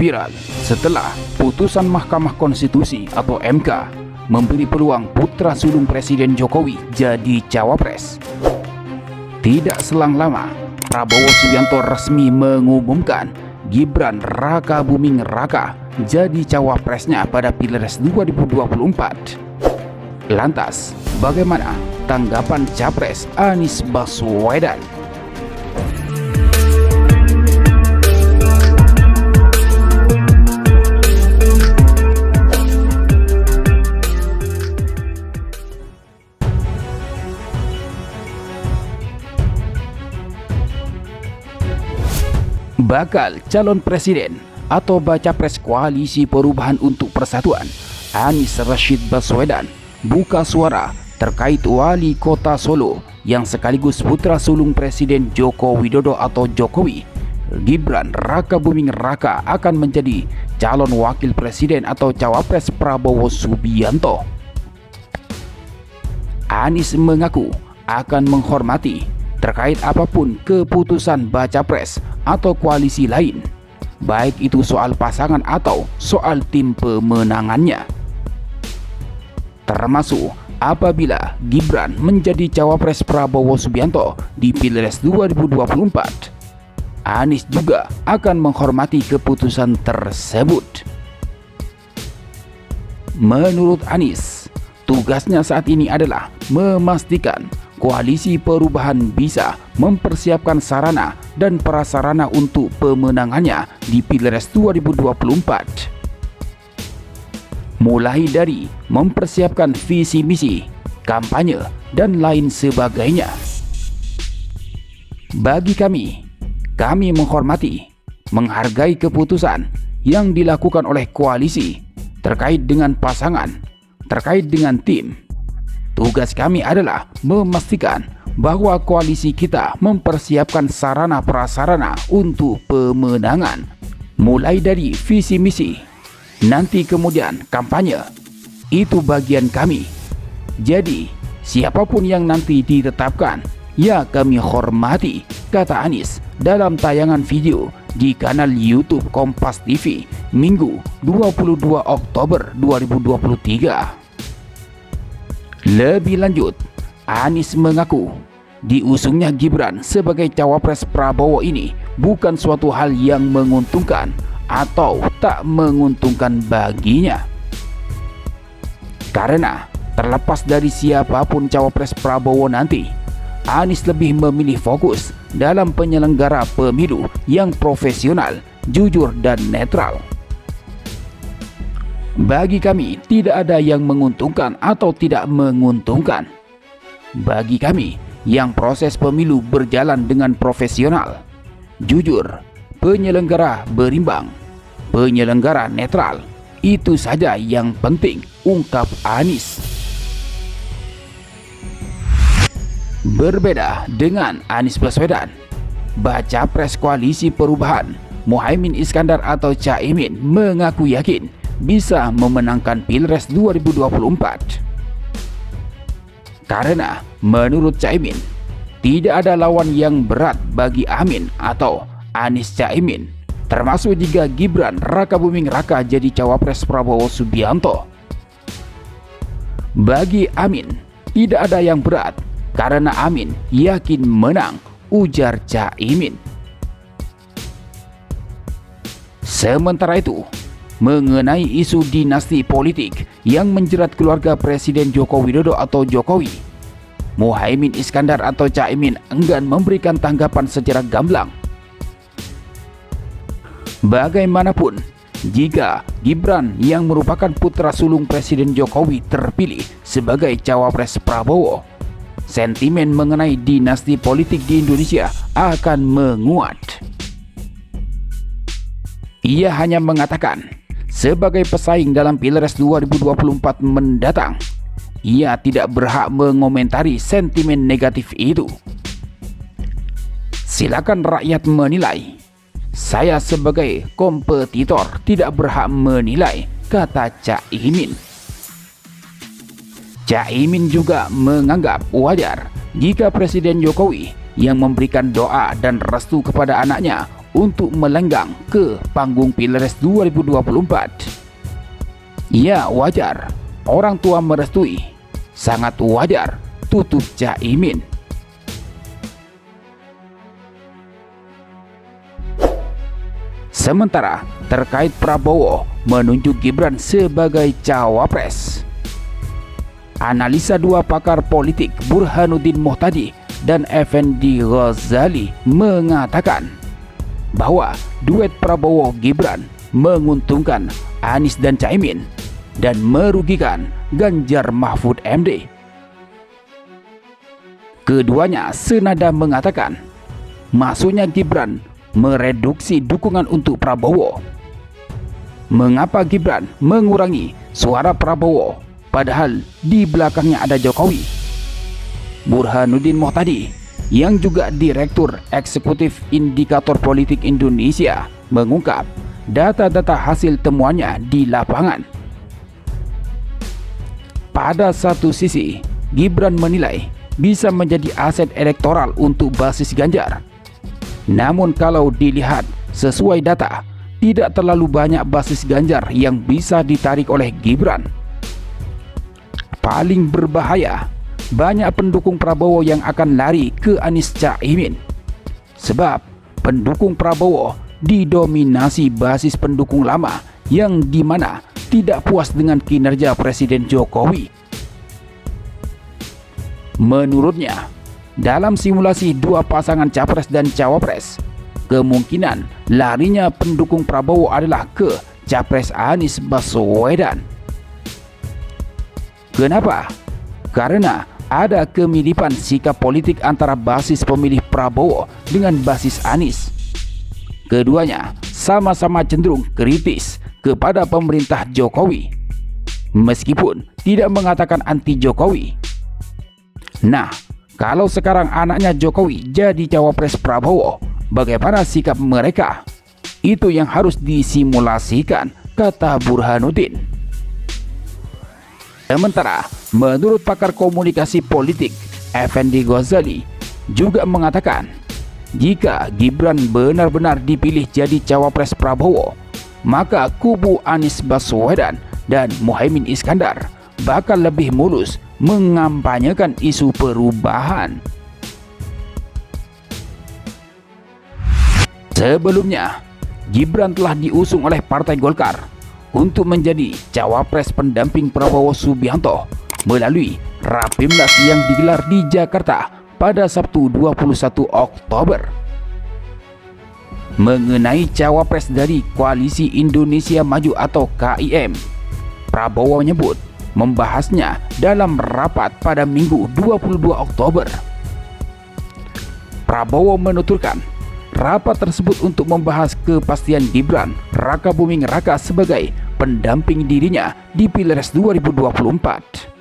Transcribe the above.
viral setelah putusan Mahkamah Konstitusi atau MK memberi peluang putra sulung Presiden Jokowi jadi cawapres. Tidak selang lama, Prabowo Subianto resmi mengumumkan Gibran Rakabuming Raka jadi cawapresnya pada Pilpres 2024. Lantas, bagaimana tanggapan Capres Anies Baswedan? Bakal calon presiden atau baca pres Koalisi Perubahan untuk Persatuan Anies Rashid Baswedan buka suara terkait wali kota Solo yang sekaligus putra sulung Presiden Joko Widodo atau Jokowi, Gibran Rakabuming Raka akan menjadi calon wakil presiden atau cawapres Prabowo Subianto. Anies mengaku akan menghormati terkait apapun keputusan baca pres atau koalisi lain, baik itu soal pasangan atau soal tim pemenangannya. Termasuk apabila Gibran menjadi cawapres Prabowo Subianto di Pilpres 2024, Anies juga akan menghormati keputusan tersebut. Menurut Anies, tugasnya saat ini adalah memastikan Koalisi Perubahan bisa mempersiapkan sarana dan prasarana untuk pemenangannya di Pilpres 2024. Mulai dari mempersiapkan visi misi, kampanye, dan lain sebagainya. Bagi kami menghormati, menghargai keputusan yang dilakukan oleh koalisi terkait dengan pasangan, terkait dengan tim. Tugas kami adalah memastikan bahwa koalisi kita mempersiapkan sarana prasarana untuk pemenangan, mulai dari visi misi, nanti kemudian kampanye. Itu bagian kami. Jadi, siapapun yang nanti ditetapkan, ya kami hormati, kata Anies dalam tayangan video di kanal YouTube Kompas TV Minggu 22 Oktober 2023. Lebih lanjut, Anies mengaku diusungnya Gibran sebagai cawapres Prabowo ini bukan suatu hal yang menguntungkan atau tak menguntungkan baginya. Karena terlepas dari siapapun cawapres Prabowo nanti, Anies lebih memilih fokus dalam penyelenggara pemilu yang profesional, jujur, dan netral. Bagi kami tidak ada yang menguntungkan atau tidak menguntungkan. Bagi kami yang proses pemilu berjalan dengan profesional, jujur, penyelenggara berimbang, penyelenggara netral, itu saja yang penting, ungkap Anies. Berbeda dengan Anies Baswedan, baca pres Koalisi Perubahan Muhaimin Iskandar atau Caimin mengaku yakin bisa memenangkan Pilpres 2024. Karena menurut Caimin, tidak ada lawan yang berat bagi Amin atau Anies Caimin, termasuk jika Gibran Rakabuming Raka jadi cawapres Prabowo Subianto. Bagi Amin, tidak ada yang berat karena Amin yakin menang, ujar Caimin. Sementara itu, mengenai isu dinasti politik yang menjerat keluarga Presiden Joko Widodo atau Jokowi, Muhaimin Iskandar atau Caimin enggan memberikan tanggapan secara gamblang. Bagaimanapun, jika Gibran yang merupakan putra sulung Presiden Jokowi terpilih sebagai cawapres Prabowo, sentimen mengenai dinasti politik di Indonesia akan menguat. Ia hanya mengatakan, sebagai pesaing dalam Pilpres 2024 mendatang, ia tidak berhak mengomentari sentimen negatif itu. Silakan rakyat menilai. Saya sebagai kompetitor tidak berhak menilai, kata Caimin. Caimin juga menganggap wajar jika Presiden Jokowi yang memberikan doa dan restu kepada anaknya untuk melenggang ke panggung Pilpres 2024. Ya, wajar orang tua merestui. Sangat wajar tutup Caimin. Sementara terkait Prabowo menunjuk Gibran sebagai cawapres, analisa dua pakar politik Burhanuddin Muhtadi dan Effendi Ghazali mengatakan bahwa duet Prabowo-Gibran menguntungkan Anies dan Caimin dan merugikan Ganjar Mahfud MD. Keduanya senada mengatakan masuknya Gibran mereduksi dukungan untuk Prabowo. Mengapa Gibran mengurangi suara Prabowo padahal di belakangnya ada Jokowi? Burhanuddin Muhtadi yang juga Direktur Eksekutif Indikator Politik Indonesia mengungkap data-data hasil temuannya di lapangan. Pada satu sisi, Gibran menilai bisa menjadi aset elektoral untuk basis Ganjar. Namun kalau dilihat sesuai data, tidak terlalu banyak basis Ganjar yang bisa ditarik oleh Gibran. Paling berbahaya, banyak pendukung Prabowo yang akan lari ke Anies Caimin. Sebab pendukung Prabowo didominasi basis pendukung lama yang dimana tidak puas dengan kinerja Presiden Jokowi. Menurutnya, dalam simulasi dua pasangan capres dan cawapres, kemungkinan larinya pendukung Prabowo adalah ke capres Anies Baswedan. Kenapa? Karena ada kemiripan sikap politik antara basis pemilih Prabowo dengan basis Anies. Keduanya sama-sama cenderung kritis kepada pemerintah Jokowi, meskipun tidak mengatakan anti Jokowi. Nah, kalau sekarang anaknya Jokowi jadi cawapres Prabowo, bagaimana sikap mereka? Itu yang harus disimulasikan, kata Burhanuddin. Sementara, menurut pakar komunikasi politik Effendi Ghazali juga mengatakan, jika Gibran benar-benar dipilih jadi cawapres Prabowo, maka kubu Anies Baswedan dan Muhaimin Iskandar bakal lebih mulus mengampanyekan isu perubahan. Sebelumnya, Gibran telah diusung oleh Partai Golkar untuk menjadi cawapres pendamping Prabowo Subianto melalui Rapimnas yang digelar di Jakarta pada Sabtu 21 Oktober. Mengenai cawapres dari Koalisi Indonesia Maju atau KIM, Prabowo menyebut membahasnya dalam rapat pada Minggu 22 Oktober. Prabowo menuturkan rapat tersebut untuk membahas kepastian Gibran Raka Buming Raka sebagai pendamping dirinya di Pilpres 2024.